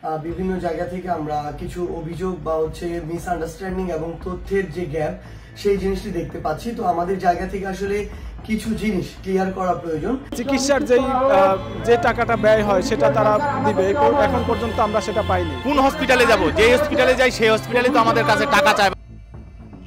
বিভিন্ন জায়গা থেকে আমরা কিছু অভিযোগ বা মিসআন্ডারস্ট্যান্ডিং এবং তথ্যের যে গ্যাপ সেই জিনিসটি দেখতে পাচ্ছি। তো আমাদের জায়গা থেকে আসলে কিছু জিনিস ক্লিয়ার করা প্রয়োজন। চিকিৎসার যে টাকাটা ব্যয় হয় সেটা তারা দিবে, এখন পর্যন্ত আমরা সেটা পাইনি। কোন হসপিটালে যাব, যে হসপিটালে যাই সেই হসপিটালে তো আমাদের কাছে টাকা চায়।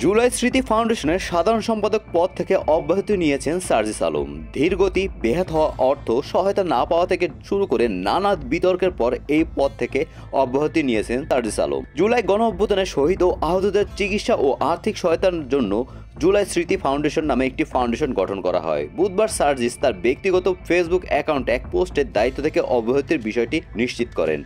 জুলাই স্মৃতি ফাউন্ডেশনের সাধারণ সম্পাদক পদ থেকে অব্যাহতি নিয়েছেন সার্জিস আলম। ধীরগতি, বেহাত হওয়া অর্থ সহায়তা না পাওয়া থেকে শুরু করে নানা বিতর্কের পর এই পদ থেকে অব্যাহতি নিয়েছেন সার্জিস আলম। জুলাই গণ অভ্যুত্থানে শহীদ ও আহতদের চিকিৎসা ও আর্থিক সহায়তার জন্য জুলাই স্মৃতি ফাউন্ডেশন নামে একটি ফাউন্ডেশন গঠন করা হয়। বুধবার সার্জিস তার ব্যক্তিগত ফেসবুক অ্যাকাউন্টে এক পোস্টের দায়িত্ব থেকে অব্যাহতির বিষয়টি নিশ্চিত করেন।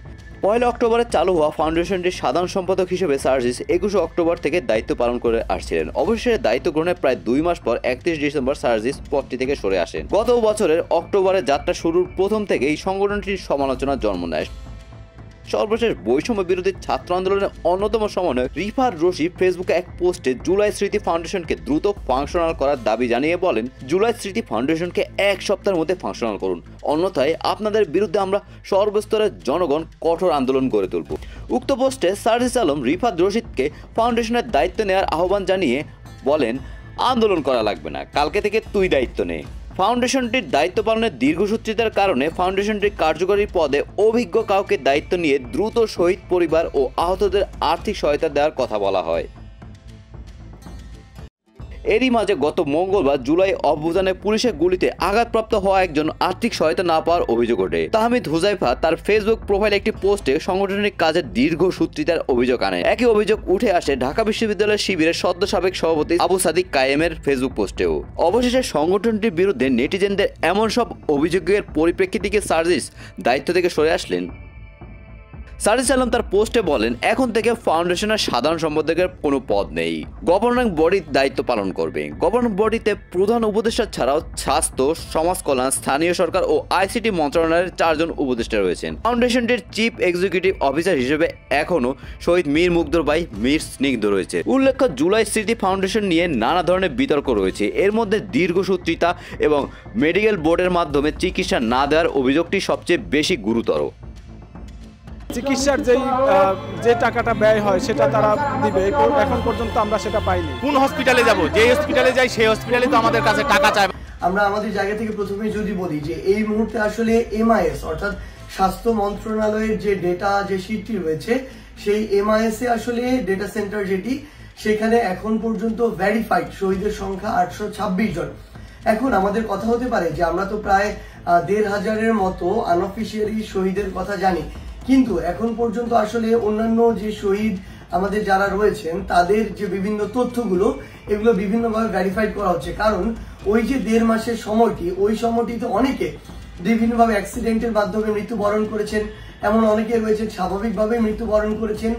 1 অক্টোবরে চালু হওয়া ফাউন্ডেশনটির সাধারণ সম্পাদক হিসেবে সার্জিস 21 অক্টোবর থেকে দায়িত্ব পালন করে আসছিলেন। অবশেষে দায়িত্ব গ্রহণের প্রায় 2 মাস পর 31 ডিসেম্বর সার্জিস পদটি থেকে সরে আসেন। গত বছরের অক্টোবরে যাত্রা শুরুর প্রথম থেকেই সংগঠনটির সমালোচনার জন্ম নেয়। সর্বশেষ বৈষম্য বিরোধী ছাত্র আন্দোলনের অন্যতম সমন্বয়ক রিফাত রশিদ ফেসবুকে এক পোস্টে জুলাই স্মৃতি ফাউন্ডেশনকে দ্রুত ফাংশনাল করার দাবি জানিয়ে বলেন, জুলাই স্মৃতি ফাউন্ডেশনকে 1 সপ্তাহের মধ্যে ফাংশনাল করুন, অন্যথায় আপনাদের বিরুদ্ধে আমরা সর্বস্তরের জনগণ কঠোর আন্দোলন গড়ে তুলব। উক্ত পোস্টে সার্জিস আলম রিফাত রশিদকে ফাউন্ডেশনের দায়িত্ব নেওয়ার আহ্বান জানিয়ে বলেন, আন্দোলন করা লাগবে না, কালকে থেকে তুই দায়িত্ব নে। ফাউন্ডেশনটির দায়িত্ব পালনের দীর্ঘসূত্রিতার কারণে ফাউন্ডেশনটির কার্যকরী পদে অভিজ্ঞ কাউকে দায়িত্ব নিয়ে দ্রুত শহীদ পরিবার ও আহতদের আর্থিক সহায়তা দেওয়ার কথা বলা হয়। এরই মাঝে গত মঙ্গলবার জুলাই অভ্যুত্থানে পুলিশের গুলিতে আঘাতপ্রাপ্ত হওয়া একজন আর্থিক সহায়তা না পাওয়ার অভিযোগ ওঠে। তাহমিদ হুজাইফা তার ফেসবুক প্রোফাইলে একটি পোস্টে সাংগঠনিক কাজের দীর্ঘসূত্রিতার অভিযোগ আনে। একই অভিযোগ উঠে আসে ঢাকা বিশ্ববিদ্যালয়ের শিবিরের সদ্য সাবেক সভাপতি আবু সাদিক কায়েমের ফেসবুক পোস্টেও। অবশেষে সংগঠনটির বিরুদ্ধে নেটিজেনদের এমন সব অভিযোগের পরিপ্রেক্ষিতে সার্জিস দায়িত্ব থেকে সরে আসলেন। সার্জিস আলম তার পোস্টে বলেন, এখন থেকে ফাউন্ডেশনের সাধারণ সম্পাদকের কোনো পদ নেই, গভর্নিং বডির দায়িত্ব পালন করবে। গভর্নিং বডিতে প্রধান উপদেষ্টা ছাড়াও স্বাস্থ্য, সমাজ কল্যাণ, স্থানীয় সরকার ও আইসিটি মন্ত্রণালয়ের 4 জন উপদেষ্টা রয়েছেন। ফাউন্ডেশনটির চিফ এক্সিকিউটিভ অফিসার হিসেবে এখনও শহীদ মীর মুগ্ধর ভাই মীর স্নিগ্ধ রয়েছে। উল্লেখ্য, জুলাই স্মৃতি ফাউন্ডেশন নিয়ে নানা ধরনের বিতর্ক রয়েছে। এর মধ্যে দীর্ঘসূত্রিতা এবং মেডিকেল বোর্ডের মাধ্যমে চিকিৎসা না দেওয়ার অভিযোগটি সবচেয়ে বেশি গুরুতর। চিকিৎসার যে টাকাটা ব্যয় হয় সেটা তারা দিবে, এখন পর্যন্ত আমরা সেটা পাইনি। কোন হসপিটালে যাব, যে হসপিটালে যাই সেই হসপিটালে তো আমাদের কাছে টাকা চায়। আমরা আমাদের জায়গা থেকে প্রথমে যদি বলি যে এই মুহূর্তে আসলে MIS অর্থাৎ স্বাস্থ্য মন্ত্রণালয়ের যে ডেটা যে শীটটি রয়েছে সেই MIS এ আসলে ডেটা সেন্টার যেটি, সেখানে এখন পর্যন্ত ভেরিফাইড শহীদের সংখ্যা 826 জন। এখন আমাদের কথা হতে পারে যে আমরা তো প্রায় 1500-এর মতো আনঅফিসিয়ালি শহীদের কথা জানি, কিন্তু এখন পর্যন্ত আসলে অন্যান্য যে শহীদ আমাদের যারা রয়েছেন তাদের যে বিভিন্ন তথ্যগুলো এগুলো বিভিন্নভাবে ভেরিফাইড করা হচ্ছে। কারণ ওই যে 1.5 মাসের সময়টি, ওই সময়টিতে অনেকে বিভিন্নভাবে অ্যাক্সিডেন্টের মাধ্যমে মৃত্যুবরণ করেছেন, এমন অনেকে রয়েছেন স্বাভাবিকভাবে মৃত্যুবরণ করেছেন।